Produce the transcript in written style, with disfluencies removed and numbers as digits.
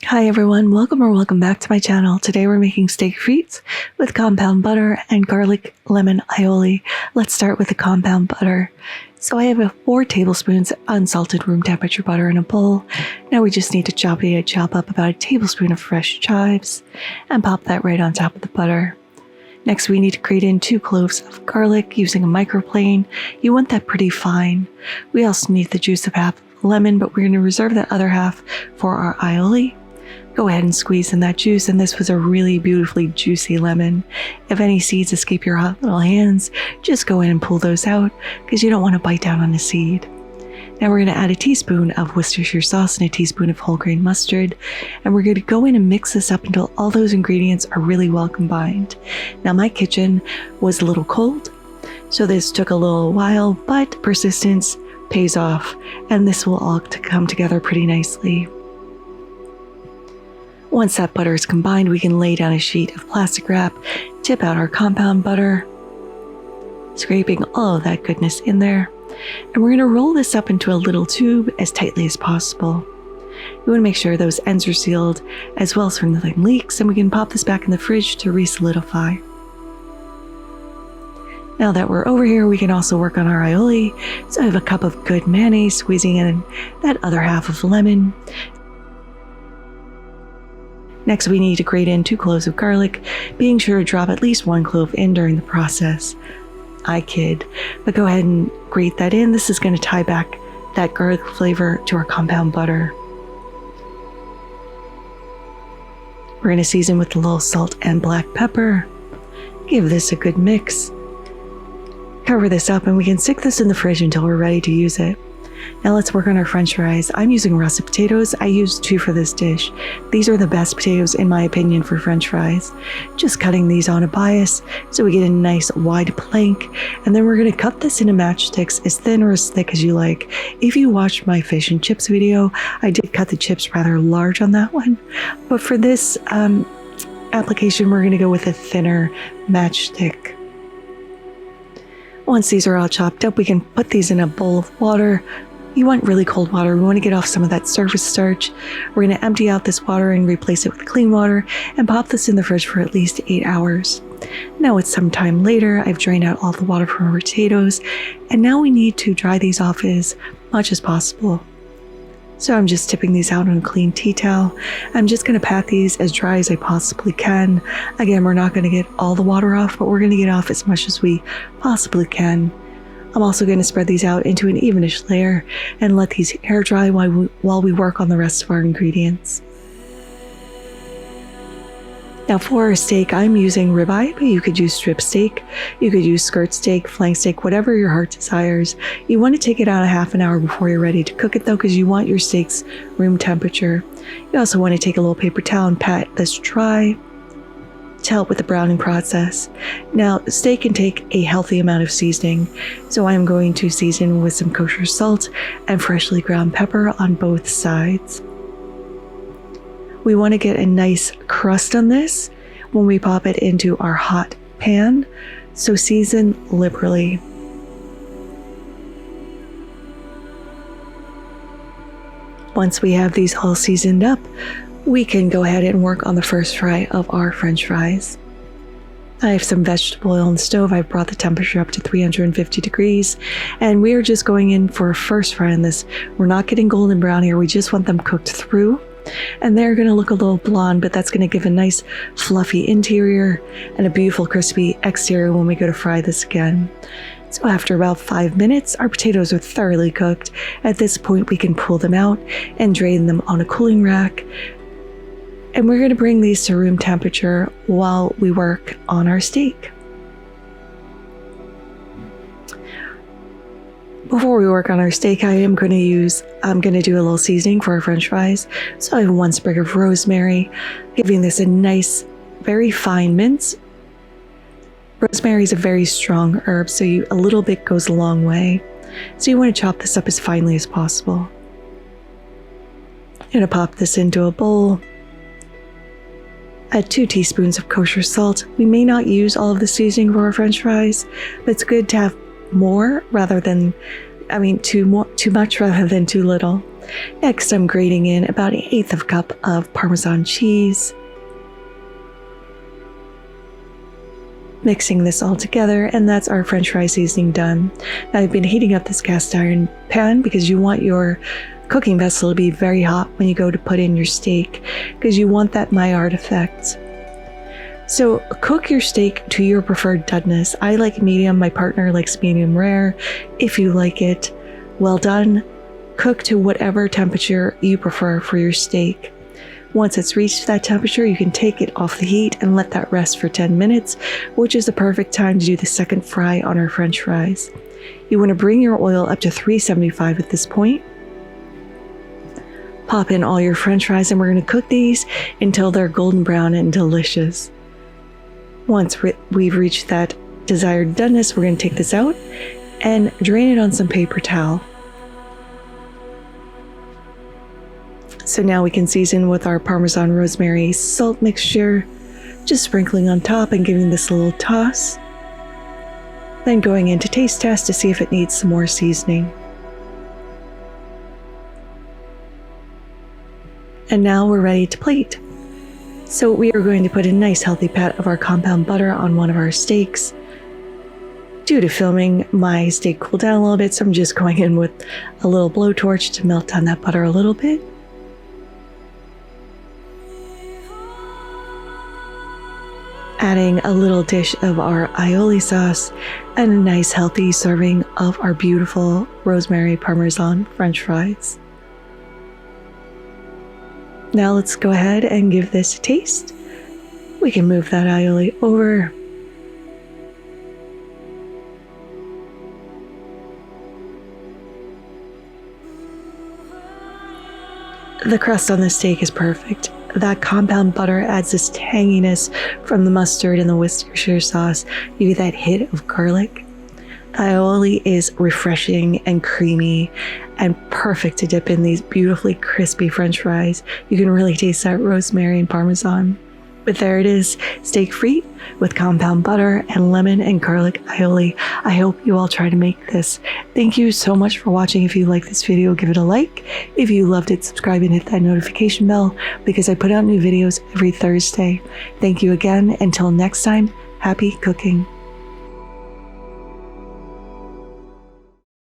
Hi everyone, welcome back to my channel. Today we're making steak frites with compound butter and garlic lemon aioli. Let's start with the compound butter. So I have 4 tablespoons unsalted room temperature butter in a bowl. Now we just need to chop up about a tablespoon of fresh chives and pop that right on top of the butter. Next we need to grate in 2 cloves of garlic using a microplane. You want that pretty fine. We also need the juice of half a lemon, but we're going to reserve that other half for our aioli. Go ahead and squeeze in that juice, and this was a really beautifully juicy lemon. If any seeds escape your hot little hands, just go in and pull those out because you don't want to bite down on a seed. Now we're going to add a teaspoon of Worcestershire sauce and a teaspoon of whole grain mustard, and we're going to go in and mix this up until all those ingredients are really well combined. Now my kitchen was a little cold, so this took a little while, but persistence pays off, and this will all come together pretty nicely. Once that butter is combined, we can lay down a sheet of plastic wrap, tip out our compound butter, scraping all of that goodness in there, and we're going to roll this up into a little tube as tightly as possible. You want to make sure those ends are sealed as well so nothing leaks, and we can pop this back in the fridge to re-solidify. Now that we're over here, we can also work on our aioli. So I have a cup of good mayonnaise, squeezing in that other half of lemon. Next, we need to grate in 2 cloves of garlic, being sure to drop at least 1 clove in during the process. I kid, but go ahead and grate that in. This is going to tie back that garlic flavor to our compound butter. We're going to season with a little salt and black pepper. Give this a good mix. Cover this up, and we can stick this in the fridge until we're ready to use it. Now let's work on our french fries. I'm using russet potatoes. I used 2 for this dish. These are the best potatoes in my opinion for french fries. Just cutting these on a bias so we get a nice wide plank, and then we're going to cut this into matchsticks as thin or as thick as you like. If you watched my fish and chips video, I did cut the chips rather large on that one, but for this application we're going to go with a thinner matchstick. Once these are all chopped up, we can put these in a bowl of water. You want really cold water. We want to get off some of that surface starch. We're going to empty out this water and replace it with clean water and pop this in the fridge for at least 8 hours. Now it's some time later. I've drained out all the water from our potatoes, and now we need to dry these off as much as possible. So I'm just tipping these out on a clean tea towel. I'm just going to pat these as dry as I possibly can. Again, we're not going to get all the water off, but we're going to get off as much as we possibly can. I'm also going to spread these out into an evenish layer and let these air dry while we work on the rest of our ingredients. Now for our steak, I'm using ribeye, but you could use strip steak, you could use skirt steak, flank steak, whatever your heart desires. You want to take it out a half an hour before you're ready to cook it though, because you want your steaks room temperature. You also want to take a little paper towel and pat this dry to help with the browning process. Now, steak can take a healthy amount of seasoning, so I'm going to season with some kosher salt and freshly ground pepper on both sides. We want to get a nice crust on this when we pop it into our hot pan, so season liberally. Once we have these all seasoned up, we can go ahead and work on the first fry of our french fries. I have some vegetable oil on the stove. I've brought the temperature up to 350 degrees, and we are just going in for a first fry on this. We're not getting golden brown here. We just want them cooked through, and they're going to look a little blonde, but that's going to give a nice fluffy interior and a beautiful crispy exterior when we go to fry this again. So after about 5 minutes, our potatoes are thoroughly cooked. At this point, we can pull them out and drain them on a cooling rack. And we're going to bring these to room temperature while we work on our steak. Before we work on our steak, I'm going to do a little seasoning for our french fries. So I have 1 sprig of rosemary, giving this a nice, very fine mince. Rosemary is a very strong herb, so a little bit goes a long way. So you want to chop this up as finely as possible. I'm going to pop this into a bowl. Add 2 teaspoons of kosher salt. We may not use all of the seasoning for our french fries, but it's good to have more rather than, too much rather than too little. Next, I'm grating in about 1/8 of a cup of Parmesan cheese. Mixing this all together, and that's our French fry seasoning done. Now, I've been heating up this cast iron pan because you want your cooking vessel to be very hot when you go to put in your steak, because you want that Maillard effect. So cook your steak to your preferred doneness. I like medium, my partner likes medium rare. If you like it well done, cook to whatever temperature you prefer for your steak. Once it's reached that temperature, you can take it off the heat and let that rest for 10 minutes, which is the perfect time to do the second fry on our French fries. You want to bring your oil up to 375 at this point. Pop in all your French fries, and we're going to cook these until they're golden brown and delicious. Once we've reached that desired doneness, we're going to take this out and drain it on some paper towel. So now we can season with our Parmesan rosemary salt mixture, just sprinkling on top and giving this a little toss. Then going into taste test to see if it needs some more seasoning. And now we're ready to plate. So we are going to put a nice healthy pat of our compound butter on one of our steaks. Due to filming, my steak cooled down a little bit, so I'm just going in with a little blowtorch to melt down that butter a little bit. Adding a little dish of our aioli sauce and a nice healthy serving of our beautiful rosemary parmesan French fries. Now let's go ahead and give this a taste. We can move that aioli over. The crust on the steak is perfect. That compound butter adds this tanginess from the mustard and the Worcestershire sauce. You get that hit of garlic. Aioli is refreshing and creamy and perfect to dip in these beautifully crispy French fries. You can really taste that rosemary and Parmesan. But there it is, steak frite with compound butter and lemon and garlic aioli. I hope you all try to make this. Thank you so much for watching. If you like this video, give it a like. If you loved it, subscribe and hit that notification bell because I put out new videos every Thursday. Thank you again. Until next time, happy cooking.